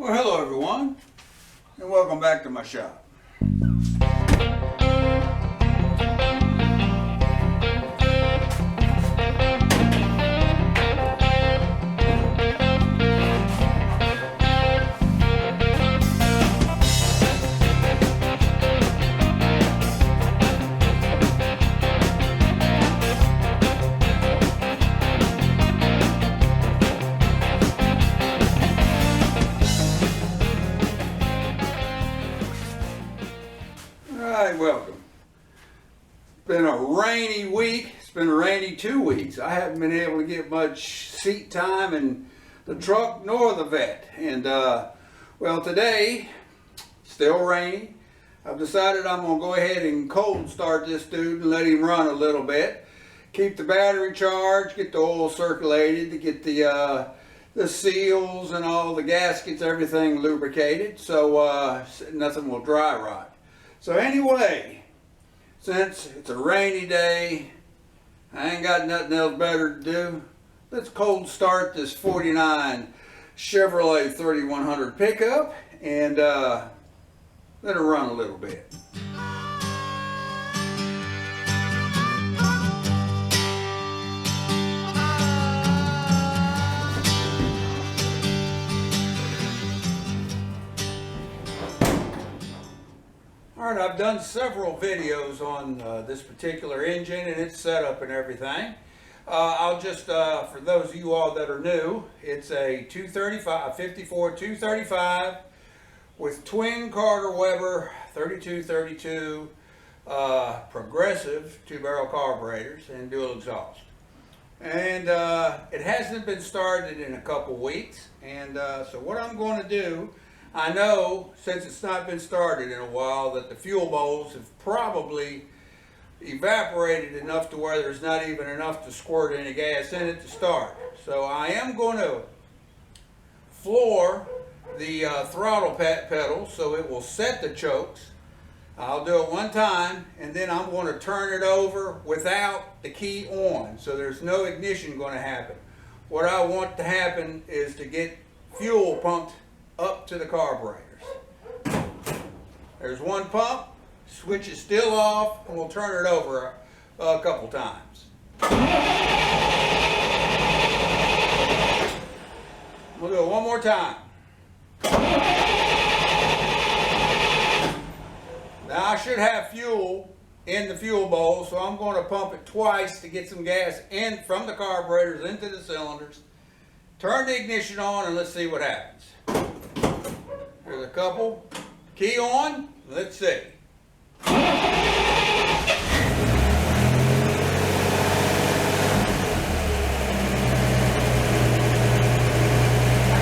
Well, hello everyone, and welcome back to my shop. Welcome. It's been a rainy week. It's been a rainy 2 weeks. I haven't been able to get much seat time in the truck nor the vet. And well, today, still rainy. I've decided I'm going to go ahead and cold start this dude and let him run a little bit. Keep the battery charged, get the oil circulated, to get the seals and all the gaskets, everything lubricated, so nothing will dry rot. So anyway, since it's a rainy day, I ain't got nothing else better to do, let's cold start this 49 Chevrolet 3100 pickup and let it run a little bit. Alright, I've done several videos on this particular engine and its setup and everything. I'll just, for those of you all that are new, it's a 54 235 with twin Carter Weber 3232 progressive 2-barrel carburetors and dual exhaust. And it hasn't been started in a couple weeks, and so what I'm going to do, I know, since it's not been started in a while, that the fuel bowls have probably evaporated enough to where there's not even enough to squirt any gas in it to start. So I am going to floor the throttle pedal so it will set the chokes. I'll do it one time, and then I'm going to turn it over without the key on, so there's no ignition going to happen. What I want to happen is to get fuel pumped up to the carburetors. There's one pump, switch is still off, and we'll turn it over a couple times. We'll do it one more time. Now I should have fuel in the fuel bowl, so I'm going to pump it twice to get some gas in from the carburetors into the cylinders. Turn the ignition on and let's see what happens. There's a couple. Key on. Let's see. I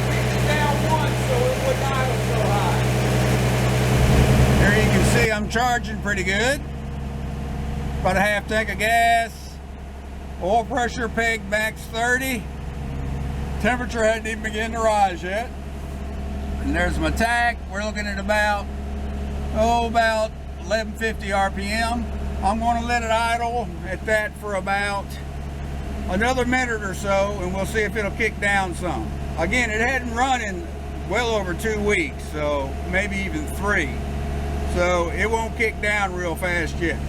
kicked it down once so it would not go so high. There you can see I'm charging pretty good. About a half tank of gas. Oil pressure peg max 30. Temperature hadn't even begun to rise yet. And there's my tach. We're looking at about 1150 RPM. I'm going to let it idle at that for about another minute or so, and we'll see if it'll kick down some. Again, it hadn't run in well over 2 weeks, so maybe even 3. So it won't kick down real fast yet.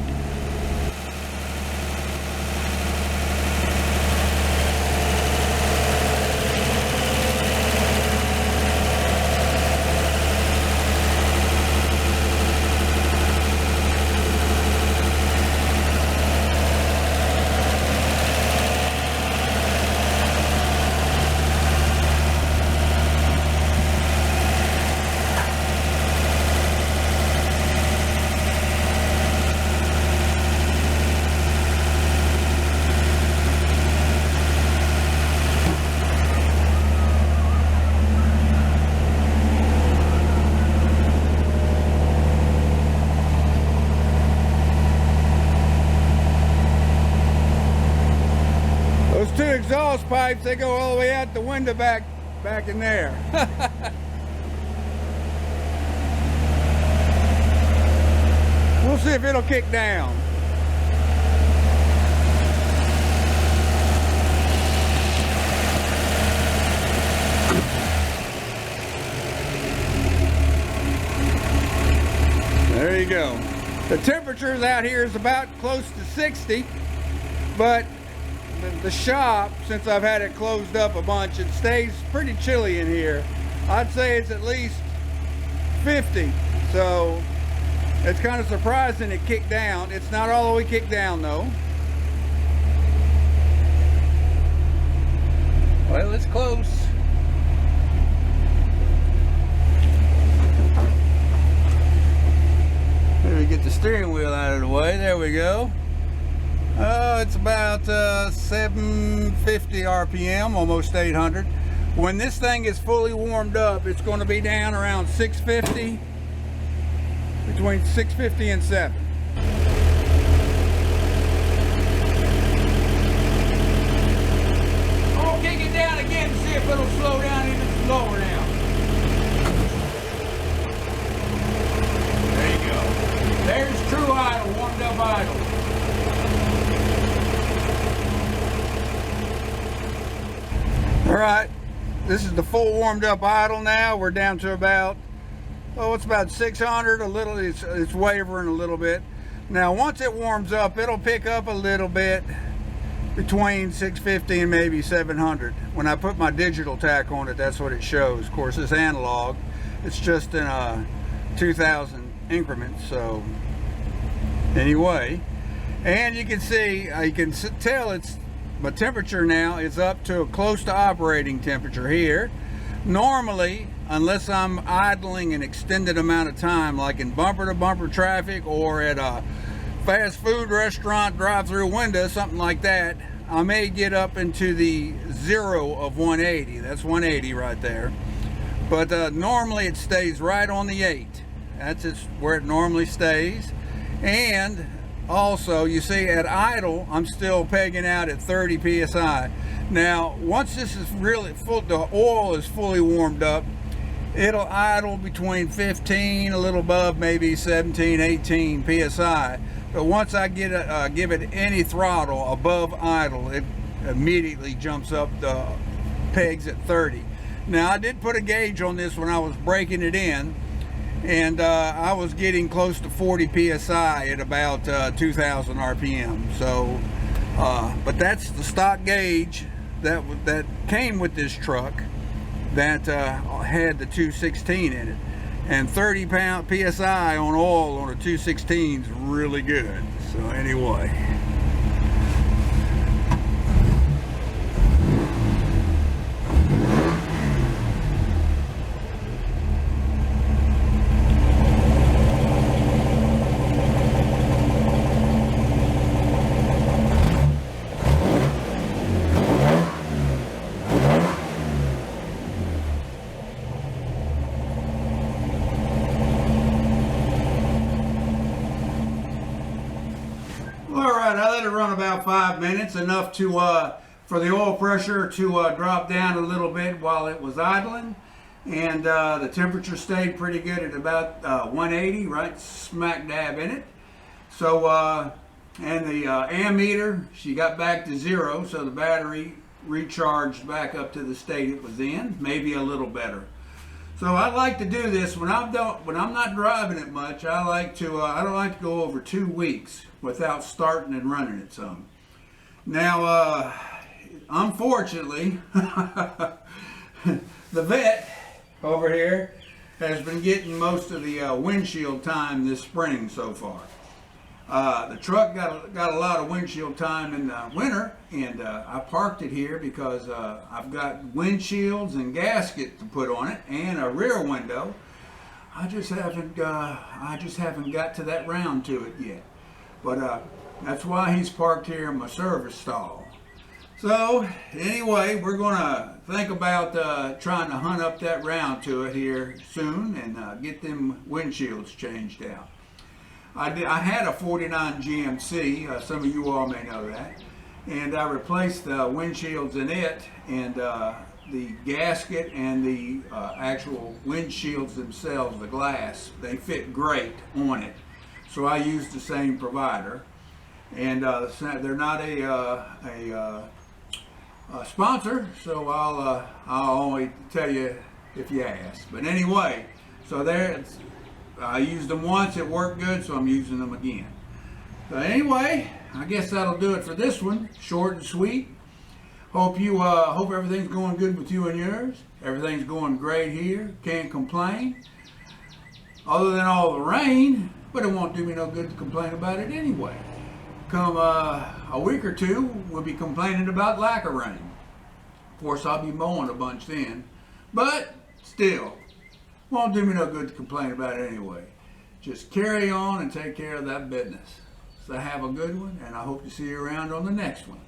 Those 2 exhaust pipes, they go all the way out the window back in there. We'll see if it'll kick down. go. The temperatures out here is about close to 60, but the shop, since I've had it closed up a bunch, it stays pretty chilly in here. I'd say it's at least 50, so it's kind of surprising it kicked down. It's not all the way kicked down though. Well, it's close. Maybe get the steering wheel out of the way. There we go. Oh, it's about 750 RPM, almost 800. When this thing is fully warmed up, it's going to be down around 650, between 650 and 7. I'll kick it down again to see if it'll slow down even slower now. There you go. There's true idle, warmed up idle. All right. This is the full warmed up idle now. We're down to about, oh, it's about 600, a little, it's wavering a little bit. Now, once it warms up, it'll pick up a little bit between 650 and maybe 700. When I put my digital tack on it, that's what it shows. Of course, it's analog. It's just in a 2000 increments, so anyway. And you can see, you can tell it's, my temperature now is up to close to operating temperature here. Normally, unless I'm idling an extended amount of time, like in bumper-to-bumper traffic or at a fast food restaurant drive-through window, something like that, I may get up into the 0 of 180. That's 180 right there. But normally it stays right on the 8. That's just where it normally stays. And also, you see at idle, I'm still pegging out at 30 psi. Now, once this is really full, the oil is fully warmed up, it'll idle between 15, a little above, maybe 17, 18 psi. But once I get give it any throttle above idle, it immediately jumps up the pegs at 30. Now, I did put a gauge on this when I was breaking it in, and I was getting close to 40 psi at about 2000 RPM. So, but that's the stock gauge that came with this truck that had the 216 in it. And 30 psi on oil on a 216 is really good. So anyway. Alright, I let it run about 5 minutes, enough to for the oil pressure to drop down a little bit while it was idling. And the temperature stayed pretty good at about 180, right smack dab in it. So, and the ammeter, she got back to 0, so the battery recharged back up to the state it was in, maybe a little better. So I like to do this when I'm not driving it much. I like to I don't like to go over 2 weeks without starting and running it some. Now, unfortunately, the vet over here has been getting most of the windshield time this spring so far. The truck got a lot of windshield time in the winter, and I parked it here because I've got windshields and gasket to put on it and a rear window. I just haven't got to that round to it yet. But that's why he's parked here in my service stall. So anyway, we're gonna think about trying to hunt up that round to it here soon and get them windshields changed out. I had a 49 GMC, some of you all may know that, and I replaced the windshields in it, and the gasket and the actual windshields themselves, the glass, they fit great on it. So I used the same provider, and they're not a sponsor, so I'll only tell you if you ask. But anyway, so there, I used them once, it worked good, so I'm using them again. So anyway, I guess that'll do it for this one. Short and sweet. Hope everything's going good with you and yours. Everything's going great here. Can't complain. Other than all the rain, but it won't do me no good to complain about it anyway. Come a week or two, we'll be complaining about lack of rain. Of course, I'll be mowing a bunch then, but still, won't do me no good to complain about it anyway. Just carry on and take care of that business. So have a good one, and I hope to see you around on the next one.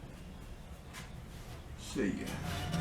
See ya.